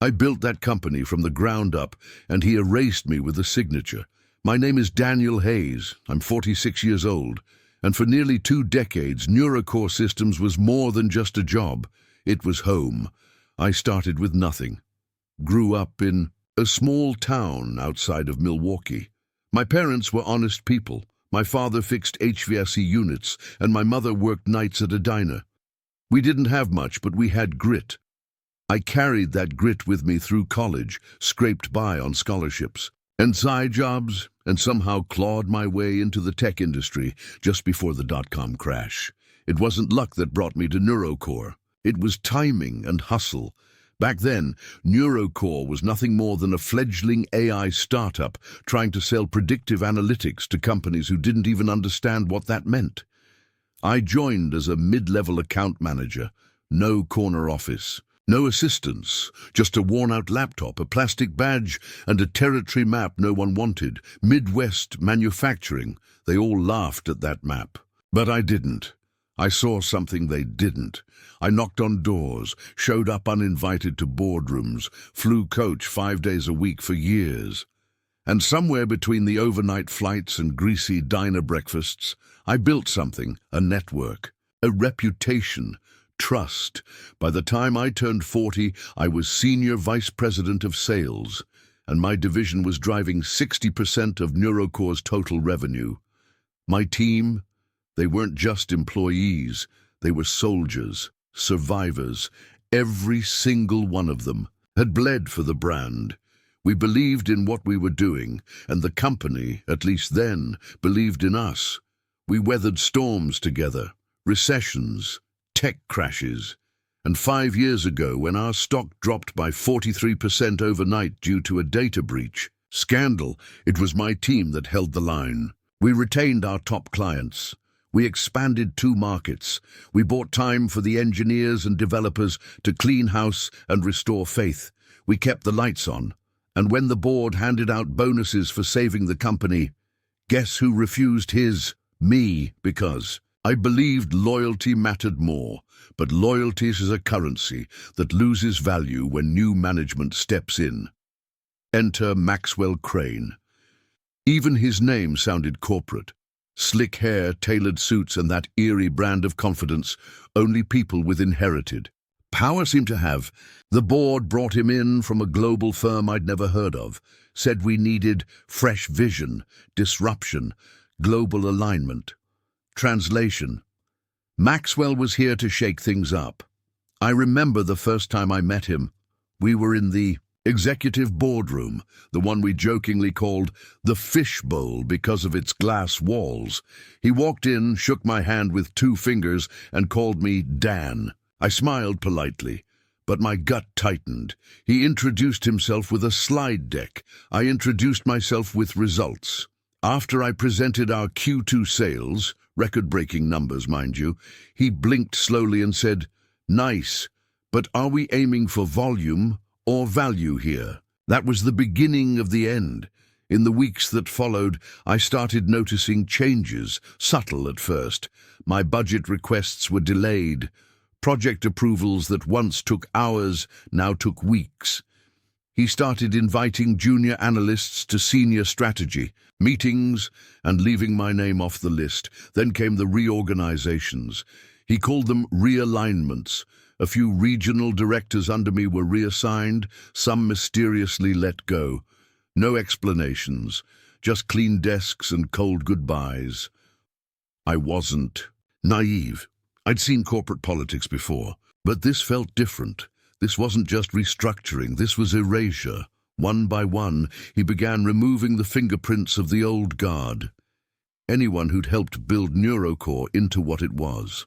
I built that company from the ground up, and he erased me with a signature. My name is Daniel Hayes. I'm 46 years old, and for nearly 2 decades, NeuroCore Systems was more than just a job. It was home. I started with nothing. Grew up in a small town outside of Milwaukee. My parents were honest people. My father fixed HVAC units, and my mother worked nights at a diner. We didn't have much, but we had grit. I carried that grit with me through college, scraped by on scholarships and side jobs, and somehow clawed my way into the tech industry just before the dot-com crash. It wasn't luck that brought me to NeuroCore. It was timing and hustle. Back then, NeuroCore was nothing more than a fledgling AI startup trying to sell predictive analytics to companies who didn't even understand what that meant. I joined as a mid-level account manager, no corner office. No assistants, just a worn-out laptop, a plastic badge, and a territory map no one wanted. Midwest manufacturing. They all laughed at that map. But I didn't. I saw something they didn't. I knocked on doors, showed up uninvited to boardrooms, flew coach 5 days a week for years. And somewhere between the overnight flights and greasy diner breakfasts, I built something, a network, a reputation, trust. By the time I turned 40, I was Senior Vice President of Sales, and my division was driving 60% of NeuroCore's total revenue. My team, they weren't just employees, they were soldiers, survivors. Every single one of them had bled for the brand. We believed in what we were doing, and the company, at least then, believed in us. We weathered storms together, recessions, tech crashes, and 5 years ago, when our stock dropped by 43% overnight due to a data breach, scandal, it was my team that held the line. We retained our top clients. We expanded 2 markets. We bought time for the engineers and developers to clean house and restore faith. We kept the lights on. And when the board handed out bonuses for saving the company, guess who refused his? Me, because I believed loyalty mattered more, but loyalty is a currency that loses value when new management steps in. Enter Maxwell Crane. Even his name sounded corporate. Slick hair, tailored suits, and that eerie brand of confidence only people with inherited. Power seemed to have. The board brought him in from a global firm I'd never heard of, said we needed fresh vision, disruption, global alignment. Translation: Maxwell was here to shake things up. I remember the first time I met him. We were in the executive boardroom, the one we jokingly called the fishbowl because of its glass walls. He walked in, shook my hand with 2 fingers, and called me Dan. I smiled politely, but my gut tightened. He introduced himself with a slide deck. I introduced myself with results. After I presented our Q2 sales, record-breaking numbers, mind you, he blinked slowly and said, "Nice, but are we aiming for volume or value here?" That was the beginning of the end. In the weeks that followed, I started noticing changes, subtle at first. My budget requests were delayed. Project approvals that once took hours now took weeks. He started inviting junior analysts to senior strategy meetings and leaving my name off the list. Then came the reorganizations. He called them realignments. A few regional directors under me were reassigned, some mysteriously let go. No explanations, just clean desks and cold goodbyes. I wasn't naive. I'd seen corporate politics before, but this felt different. This wasn't just restructuring, this was erasure. One by one, he began removing the fingerprints of the old guard. Anyone who'd helped build NeuroCore into what it was.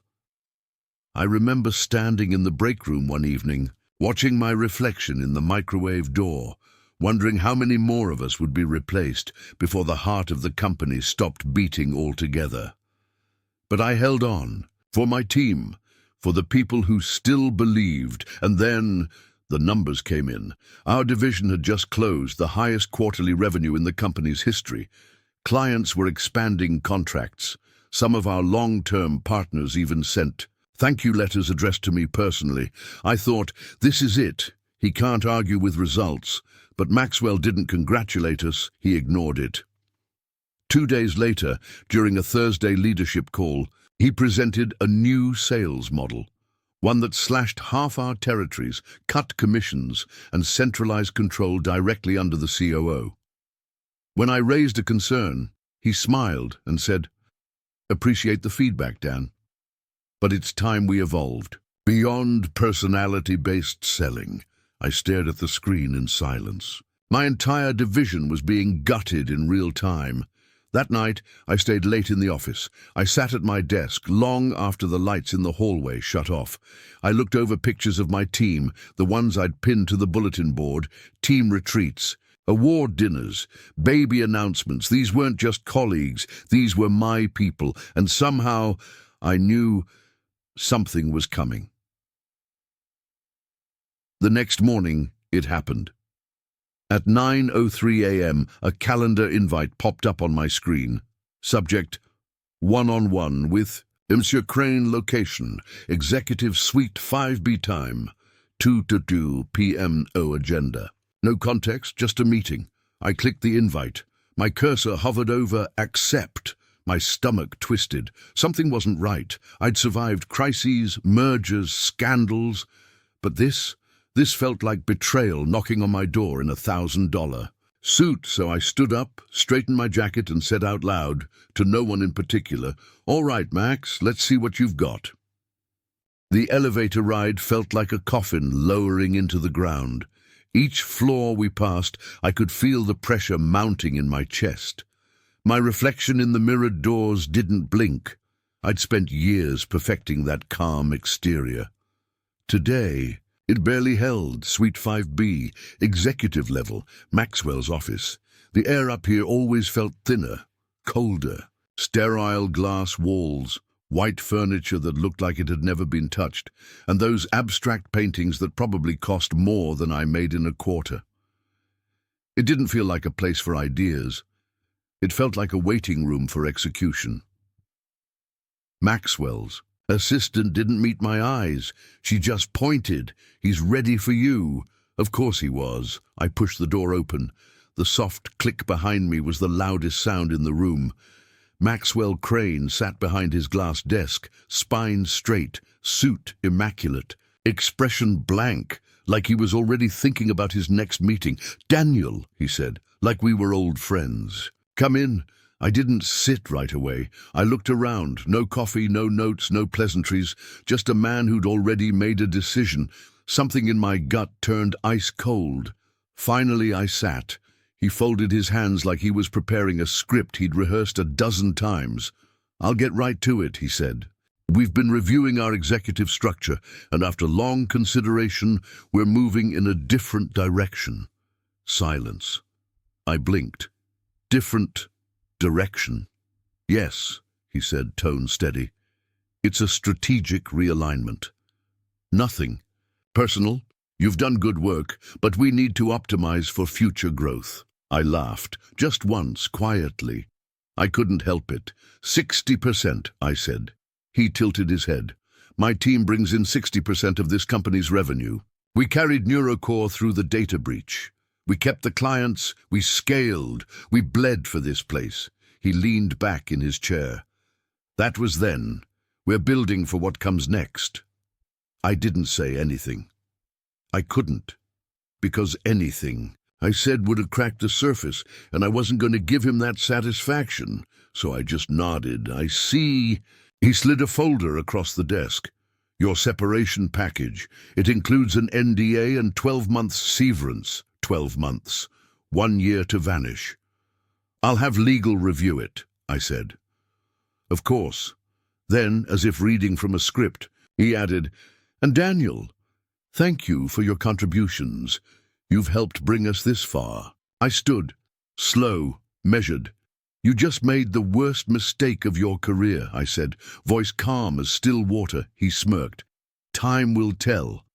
I remember standing in the break room one evening, watching my reflection in the microwave door, wondering how many more of us would be replaced before the heart of the company stopped beating altogether. But I held on, for my team, for the people who still believed, and then the numbers came in. Our division had just closed the highest quarterly revenue in the company's history. Clients were expanding contracts. Some of our long-term partners even sent thank you letters addressed to me personally. I thought, this is it. He can't argue with results, but Maxwell didn't congratulate us, he ignored it. 2 days later, during a Thursday leadership call, he presented a new sales model, one that slashed half our territories, cut commissions, and centralized control directly under the COO. When I raised a concern, he smiled and said, "Appreciate the feedback, Dan. But it's time we evolved. Beyond personality-based selling." I stared at the screen in silence. My entire division was being gutted in real time. That night, I stayed late in the office. I sat at my desk long after the lights in the hallway shut off. I looked over pictures of my team, the ones I'd pinned to the bulletin board, team retreats, award dinners, baby announcements. These weren't just colleagues, these were my people, and somehow I knew something was coming. The next morning, it happened. At 9:03 a.m., a calendar invite popped up on my screen. Subject, one-on-one with Monsieur Crane, location, Executive Suite 5B time, 2 to 2 p.m. agenda. No context, just a meeting. I clicked the invite. My cursor hovered over accept. My stomach twisted. Something wasn't right. I'd survived crises, mergers, scandals. But this felt like betrayal knocking on my door in a $1,000 suit, so I stood up, straightened my jacket, and said out loud, to no one in particular, "All right, Max, let's see what you've got." The elevator ride felt like a coffin lowering into the ground. Each floor we passed, I could feel the pressure mounting in my chest. My reflection in the mirrored doors didn't blink. I'd spent years perfecting that calm exterior. Today, it barely held. Suite 5B, executive level, Maxwell's office. The air up here always felt thinner, colder. Sterile glass walls, white furniture that looked like it had never been touched, and those abstract paintings that probably cost more than I made in a quarter. It didn't feel like a place for ideas. It felt like a waiting room for execution. Maxwell's assistant didn't meet my eyes. She just pointed. "He's ready for you." Of course he was. I pushed the door open. The soft click behind me was the loudest sound in the room. Maxwell Crane sat behind his glass desk, spine straight, suit immaculate, expression blank, like he was already thinking about his next meeting. "Daniel," he said, like we were old friends. "Come in." I didn't sit right away. I looked around. No coffee, no notes, no pleasantries. Just a man who'd already made a decision. Something in my gut turned ice cold. Finally I sat. He folded his hands like he was preparing a script he'd rehearsed a dozen times. "I'll get right to it," he said. "We've been reviewing our executive structure, and after long consideration, we're moving in a different direction." Silence. I blinked. Different direction. "Yes," he said, tone steady. "It's a strategic realignment." "Nothing personal. You've done good work, but we need to optimize for future growth." I laughed, just once, quietly. I couldn't help it. 60%, I said. He tilted his head. "My team brings in 60% of this company's revenue. We carried NeuroCore through the data breach. We kept the clients, we scaled, we bled for this place." He leaned back in his chair. "That was then. We're building for what comes next." I didn't say anything. I couldn't, because anything I said would have cracked the surface, and I wasn't going to give him that satisfaction, so I just nodded. "I see." He slid a folder across the desk. "Your separation package. It includes an NDA and 12 months severance. 12 months. 1 year to vanish." "I'll have legal review it," I said. "Of course." Then, as if reading from a script, he added, "And Daniel, thank you for your contributions. You've helped bring us this far." I stood, slow, measured. "You just made the worst mistake of your career," I said, voice calm as still water. He smirked. "Time will tell."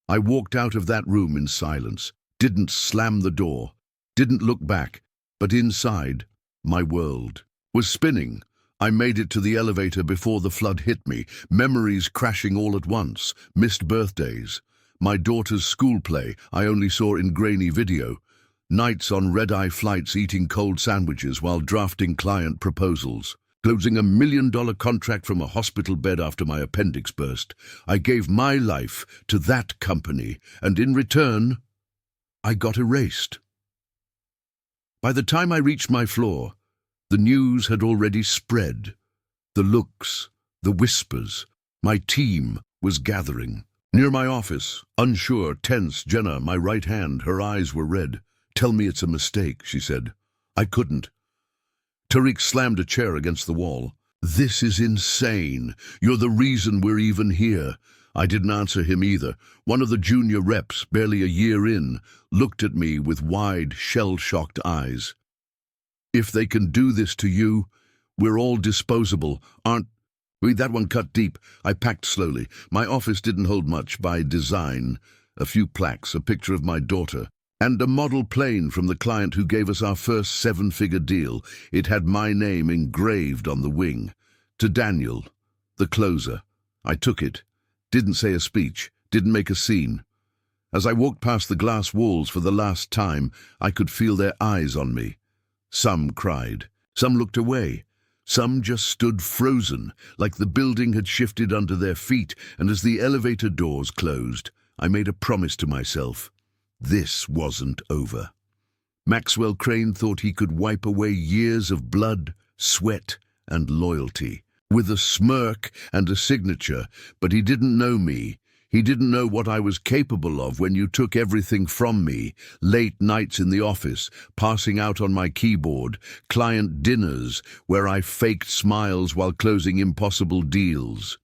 I walked out of that room in silence, didn't slam the door, didn't look back, but inside, my world was spinning. I made it to the elevator before the flood hit me, memories crashing all at once, missed birthdays. My daughter's school play I only saw in grainy video. Nights on red-eye flights eating cold sandwiches while drafting client proposals. Closing $1 million contract from a hospital bed after my appendix burst. I gave my life to that company, and in return, I got erased. By the time I reached my floor, the news had already spread. The looks, the whispers. My team was gathering. Near my office, unsure, tense, Jenna, my right hand, her eyes were red. "Tell me it's a mistake," she said. I couldn't. Tariq slammed a chair against the wall. "This is insane. You're the reason we're even here." I didn't answer him either. One of the junior reps, barely a year in, looked at me with wide, shell-shocked eyes. "If they can do this to you, we're all disposable, aren't we?" That one cut deep. I packed slowly. My office didn't hold much by design. A few plaques, a picture of my daughter, and a model plane from the client who gave us our first 7-figure deal. It had my name engraved on the wing. To Daniel, the closer. I took it. Didn't say a speech. Didn't make a scene. As I walked past the glass walls for the last time, I could feel their eyes on me. Some cried. Some looked away. Some just stood frozen, like the building had shifted under their feet, and as the elevator doors closed, I made a promise to myself. This wasn't over. Maxwell Crane thought he could wipe away years of blood, sweat, and loyalty with a smirk and a signature, but he didn't know me. He didn't know what I was capable of when you took everything from me. Late nights in the office, passing out on my keyboard, client dinners where I faked smiles while closing impossible deals.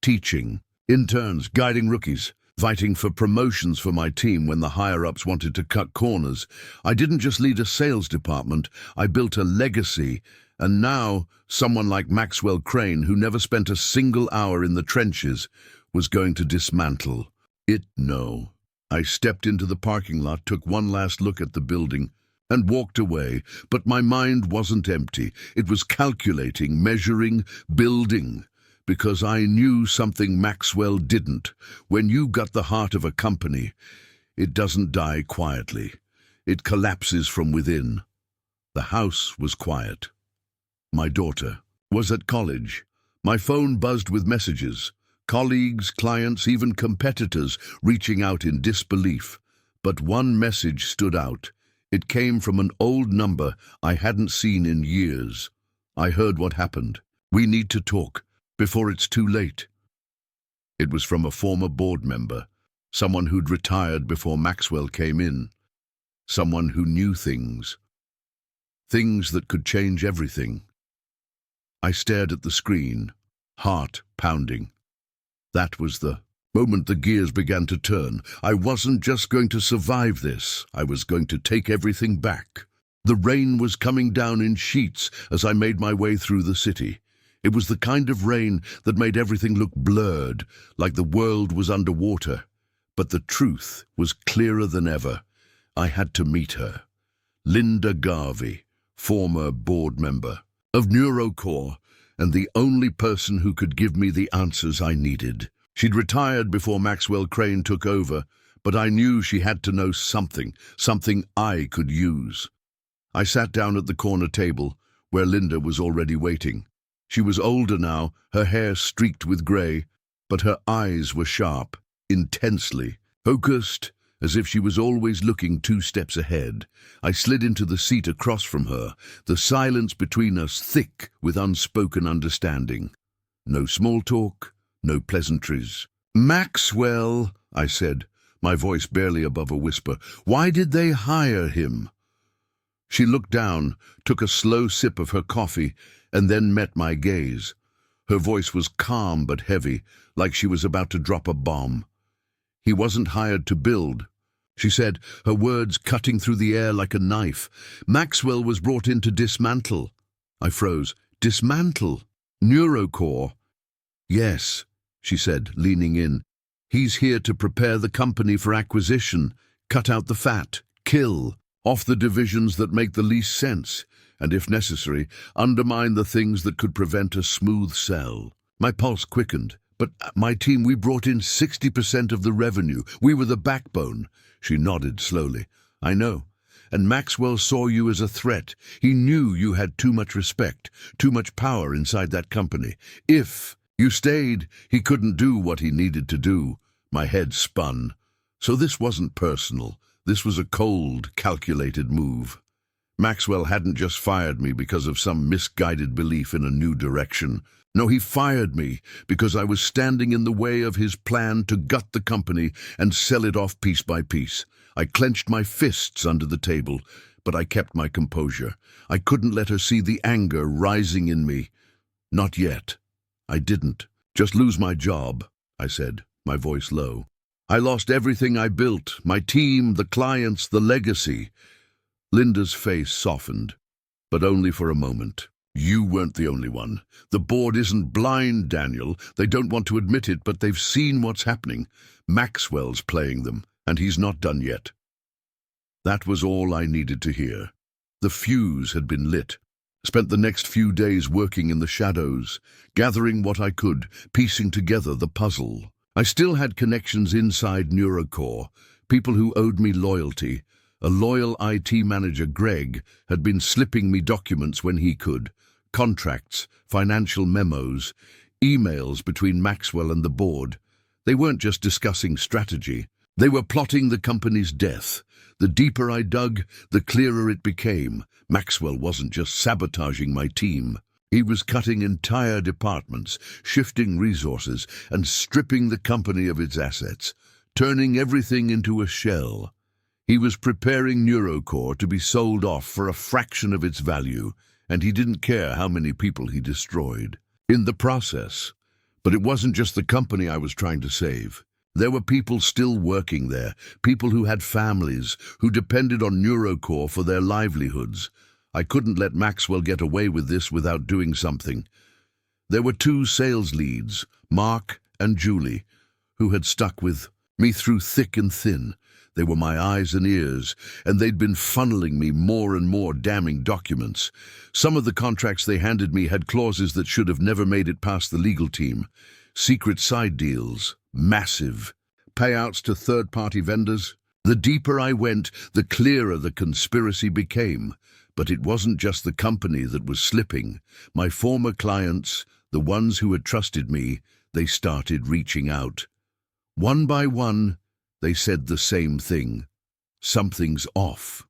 Teaching, interns, guiding rookies, fighting for promotions for my team when the higher-ups wanted to cut corners. I didn't just lead a sales department, I built a legacy, and now someone like Maxwell Crane, who never spent a single hour in the trenches, was going to dismantle it. No. I stepped into the parking lot, took one last look at the building, and walked away, but my mind wasn't empty. It was calculating, measuring, building. Because I knew something Maxwell didn't. When you got the heart of a company, it doesn't die quietly. It collapses from within. The house was quiet. My daughter was at college. My phone buzzed with messages. Colleagues, clients, even competitors reaching out in disbelief. But one message stood out. It came from an old number I hadn't seen in years. I heard what happened. "We need to talk before it's too late." It was from a former board member, someone who'd retired before Maxwell came in, someone who knew things that could change everything. I stared at the screen, heart pounding. That was the moment the gears began to turn. I wasn't just going to survive this, I was going to take everything back. The rain was coming down in sheets as I made my way through the city. It was the kind of rain that made everything look blurred, like the world was underwater. But the truth was clearer than ever. I had to meet her. Linda Garvey, former board member of NeuroCore, and the only person who could give me the answers I needed. She'd retired before Maxwell Crane took over, but I knew she had to know something I could use. I sat down at the corner table, where Linda was already waiting. She was older now, her hair streaked with grey, but her eyes were sharp, intensely focused, as if she was always looking 2 steps ahead. I slid into the seat across from her, the silence between us thick with unspoken understanding. No small talk, no pleasantries. "Maxwell," I said, my voice barely above a whisper, "why did they hire him?" She looked down, took a slow sip of her coffee, and then met my gaze. Her voice was calm but heavy, like she was about to drop a bomb. "He wasn't hired to build," she said, her words cutting through the air like a knife. "Maxwell was brought in to dismantle." I froze. "Dismantle? NeuroCore?" "Yes," she said, leaning in. "He's here to prepare the company for acquisition, cut out the fat, kill off the divisions that make the least sense, and if necessary, undermine the things that could prevent a smooth sell." My pulse quickened. But my team, we brought in 60% of the revenue. We were the backbone. She nodded slowly. I know. And Maxwell saw you as a threat. He knew you had too much respect, too much power inside that company. If you stayed, he couldn't do what he needed to do. My head spun. So this wasn't personal. This was a cold, calculated move. Maxwell hadn't just fired me because of some misguided belief in a new direction. No, he fired me because I was standing in the way of his plan to gut the company and sell it off piece by piece. I clenched my fists under the table, but I kept my composure. I couldn't let her see the anger rising in me. Not yet. I didn't. Just lose my job, I said, my voice low. I lost everything I built, my team, the clients, the legacy. Linda's face softened, but only for a moment. You weren't the only one. The board isn't blind, Daniel. They don't want to admit it, but they've seen what's happening. Maxwell's playing them, and he's not done yet. That was all I needed to hear. The fuse had been lit. Spent the next few days working in the shadows, gathering what I could, piecing together the puzzle. I still had connections inside NeuroCore, people who owed me loyalty. A loyal IT manager, Greg, had been slipping me documents when he could. Contracts, financial memos, emails between Maxwell and the board. They weren't just discussing strategy. They were plotting the company's death. The deeper I dug, the clearer it became. Maxwell wasn't just sabotaging my team. He was cutting entire departments, shifting resources, and stripping the company of its assets, turning everything into a shell. He was preparing NeuroCore to be sold off for a fraction of its value, and he didn't care how many people he destroyed in the process. But it wasn't just the company I was trying to save. There were people still working there, people who had families, who depended on NeuroCore for their livelihoods. I couldn't let Maxwell get away with this without doing something. There were two sales leads, Mark and Julie, who had stuck with me through thick and thin. They were my eyes and ears, and they'd been funneling me more and more damning documents. Some of the contracts they handed me had clauses that should have never made it past the legal team. Secret side deals, massive. Payouts to third-party vendors. The deeper I went, the clearer the conspiracy became. But it wasn't just the company that was slipping. My former clients, the ones who had trusted me, they started reaching out. One by one, they said the same thing. Something's off.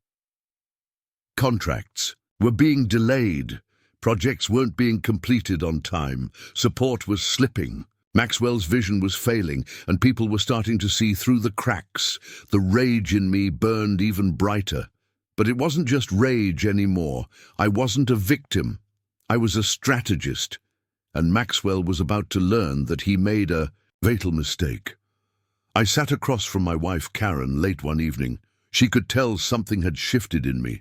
Contracts were being delayed. Projects weren't being completed on time. Support was slipping. Maxwell's vision was failing, and people were starting to see through the cracks. The rage in me burned even brighter. But it wasn't just rage anymore. I wasn't a victim. I was a strategist. And Maxwell was about to learn that he made a fatal mistake. I sat across from my wife, Karen, late one evening. She could tell something had shifted in me.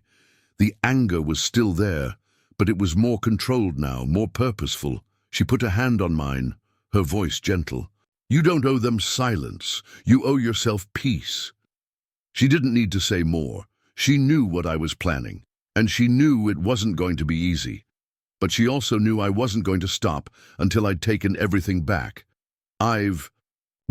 The anger was still there, but it was more controlled now, more purposeful. She put a hand on mine, her voice gentle. You don't owe them silence. You owe yourself peace. She didn't need to say more. She knew what I was planning, and she knew it wasn't going to be easy. But she also knew I wasn't going to stop until I'd taken everything back. I've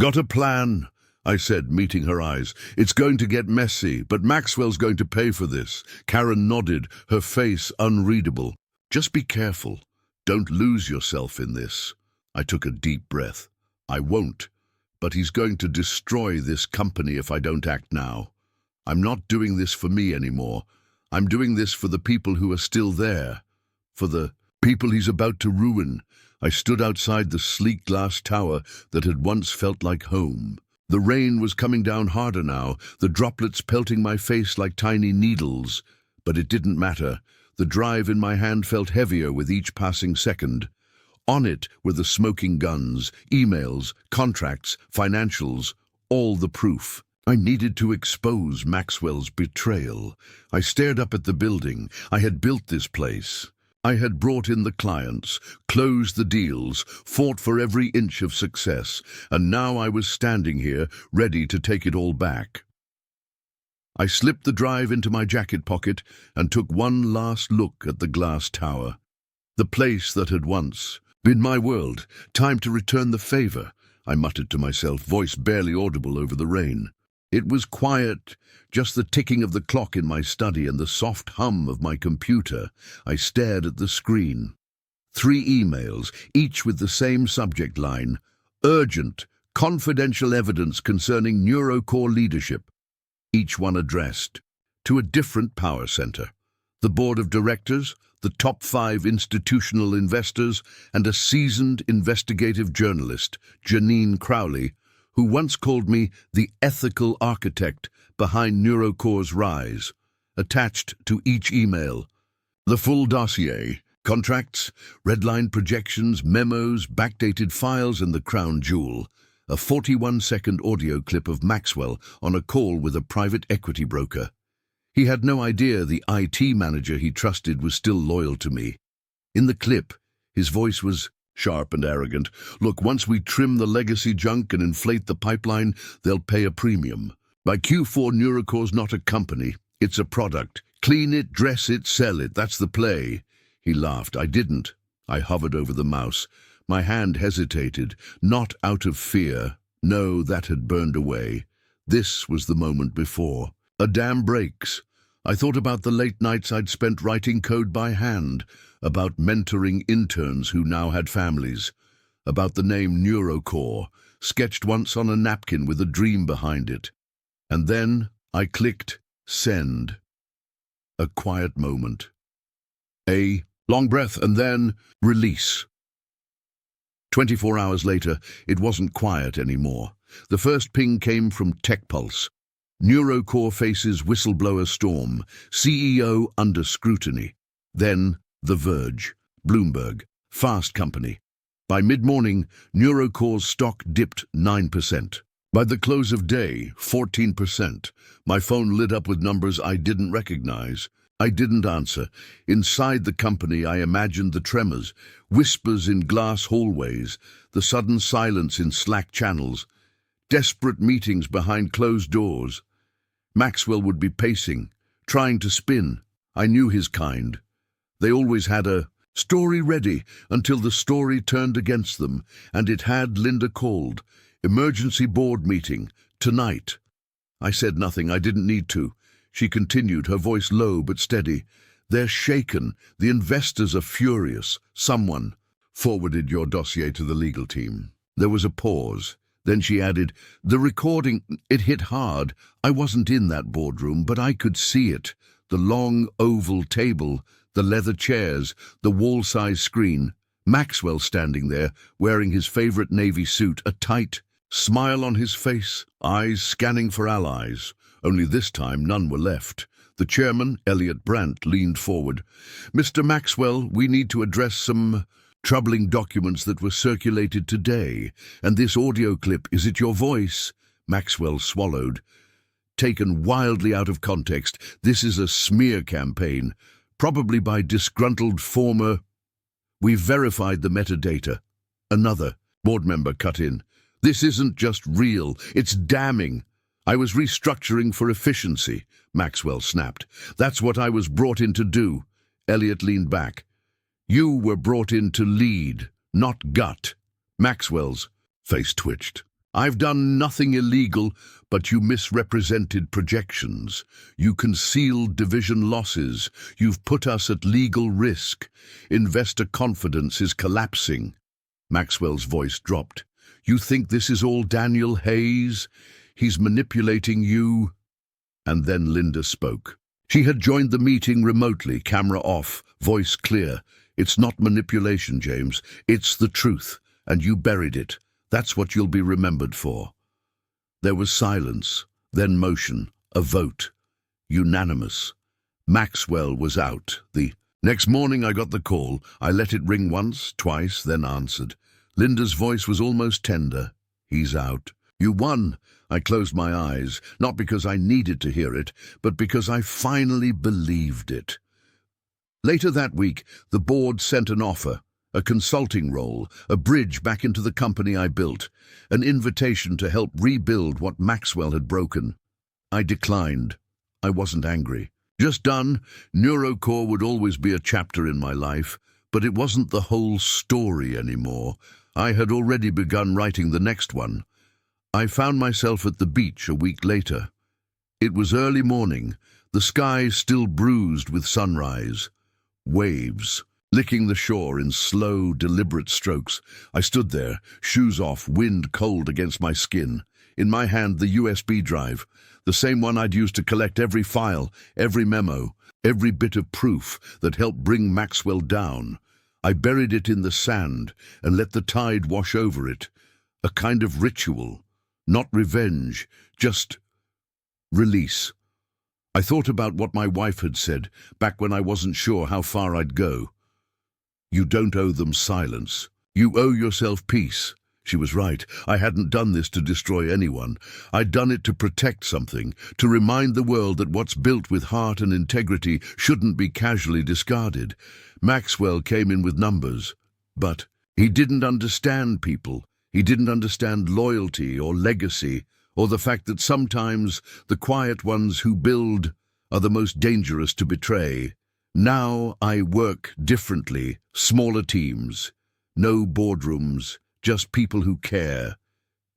got a plan, I said, meeting her eyes. It's going to get messy, but Maxwell's going to pay for this. Karen nodded, her face unreadable. Just be careful. Don't lose yourself in this. I took a deep breath. I won't, but he's going to destroy this company if I don't act now. I'm not doing this for me anymore. I'm doing this for the people who are still there, for the people he's about to ruin. I stood outside the sleek glass tower that had once felt like home. The rain was coming down harder now, the droplets pelting my face like tiny needles. But it didn't matter. The drive in my hand felt heavier with each passing second. On it were the smoking guns, emails, contracts, financials, all the proof. I needed to expose Maxwell's betrayal. I stared up at the building. I had built this place. I had brought in the clients, closed the deals, fought for every inch of success, and now I was standing here, ready to take it all back. I slipped the drive into my jacket pocket and took one last look at the glass tower. The place that had once In my world, time to return the favor, I muttered to myself, voice barely audible over the rain. It was quiet, just the ticking of the clock in my study and the soft hum of my computer. I stared at the screen. 3 emails, each with the same subject line: urgent, confidential evidence concerning NeuroCore leadership. Each one addressed to a different power center: the board of directors, the top 5 institutional investors, and a seasoned investigative journalist, Janine Crowley, who once called me the ethical architect behind NeuroCore's rise. Attached to each email, the full dossier: contracts, redline projections, memos, backdated files, and the crown jewel, a 41-second audio clip of Maxwell on a call with a private equity broker. He had no idea the IT manager he trusted was still loyal to me. In the clip, his voice was sharp and arrogant. "Look, once we trim the legacy junk and inflate the pipeline, they'll pay a premium. By Q4, NeuroCore's not a company, it's a product. Clean it, dress it, sell it, that's the play." He laughed. I didn't. I hovered over the mouse. My hand hesitated, not out of fear. No, that had burned away. This was the moment before. A dam breaks. I thought about the late nights I'd spent writing code by hand, about mentoring interns who now had families, about the name NeuroCore, sketched once on a napkin with a dream behind it. And then I clicked send. A quiet moment. A long breath, and then release. 24 hours later, it wasn't quiet anymore. The first ping came from TechPulse. NeuroCore faces whistleblower storm, CEO under scrutiny. Then The Verge, Bloomberg, Fast Company. By mid-morning, NeuroCore's stock dipped 9%. By the close of day, 14%. My phone lit up with numbers I didn't recognize. I didn't answer. Inside the company, I imagined the tremors, whispers in glass hallways, the sudden silence in Slack channels, desperate meetings behind closed doors. Maxwell would be pacing, trying to spin. I knew his kind. They always had a story ready until the story turned against them, and it had. Linda called. Emergency board meeting, tonight. I said nothing. I didn't need to. She continued, her voice low but steady. They're shaken. The investors are furious. Someone forwarded your dossier to the legal team. There was a pause. Then she added, the recording, it hit hard. I wasn't in that boardroom, but I could see it. The long oval table, the leather chairs, the wall-size screen. Maxwell standing there, wearing his favorite navy suit, a tight smile on his face, eyes scanning for allies. Only this time none were left. The chairman, Elliot Brandt, leaned forward. Mr. Maxwell, we need to address some troubling documents that were circulated today. And this audio clip, is it your voice? Maxwell swallowed. Taken wildly out of context, this is a smear campaign, probably by disgruntled former... We've verified the metadata. Another board member cut in. This isn't just real, it's damning. I was restructuring for efficiency, Maxwell snapped. That's what I was brought in to do. Elliot leaned back. You were brought in to lead, not gut. Maxwell's face twitched. I've done nothing illegal, but you misrepresented projections. You concealed division losses. You've put us at legal risk. Investor confidence is collapsing. Maxwell's voice dropped. You think this is all Daniel Hayes? He's manipulating you? And then Linda spoke. She had joined the meeting remotely, camera off, voice clear. It's not manipulation, James. It's the truth, and you buried it. That's what you'll be remembered for. There was silence, then motion, a vote. Unanimous. Maxwell was out. The next morning I got the call. I let it ring once, twice, then answered. Linda's voice was almost tender. He's out. You won. I closed my eyes, not because I needed to hear it, but because I finally believed it. Later that week, the board sent an offer, a consulting role, a bridge back into the company I built, an invitation to help rebuild what Maxwell had broken. I declined. I wasn't angry. Just done. NeuroCore would always be a chapter in my life, But it wasn't the whole story anymore. I had already begun writing the next one. I found myself at the beach a week later. It was early morning, the sky still bruised with sunrise. Waves, licking the shore in slow, deliberate strokes. I stood there, shoes off, wind cold against my skin. In my hand, the USB drive, the same one I'd used to collect every file, every memo, every bit of proof that helped bring Maxwell down. I buried it in the sand and let the tide wash over it. A kind of ritual, not revenge, just release. I thought about what my wife had said back when I wasn't sure how far I'd go. You don't owe them silence. You owe yourself peace. She was right. I hadn't done this to destroy anyone. I'd done it to protect something, to remind the world that what's built with heart and integrity shouldn't be casually discarded. Maxwell came in with numbers, but he didn't understand people. He didn't understand loyalty or legacy, or the fact that sometimes the quiet ones who build are the most dangerous to betray. Now I work differently, smaller teams, no boardrooms, just people who care,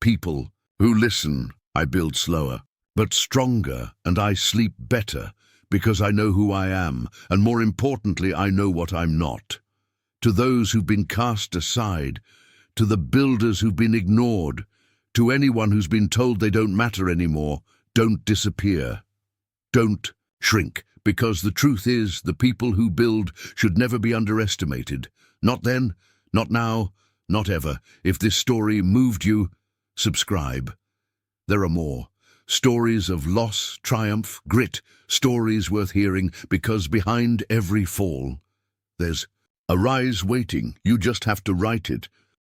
people who listen. I build slower, but stronger, and I sleep better because I know who I am, and more importantly, I know what I'm not. To those who've been cast aside, to the builders who've been ignored, to anyone who's been told they don't matter anymore, don't disappear. Don't shrink, because the truth is the people who build should never be underestimated. Not then, not now, not ever. If this story moved you, subscribe. There are more. Stories of loss, triumph, grit, stories worth hearing, because behind every fall, there's a rise waiting. You just have to write it.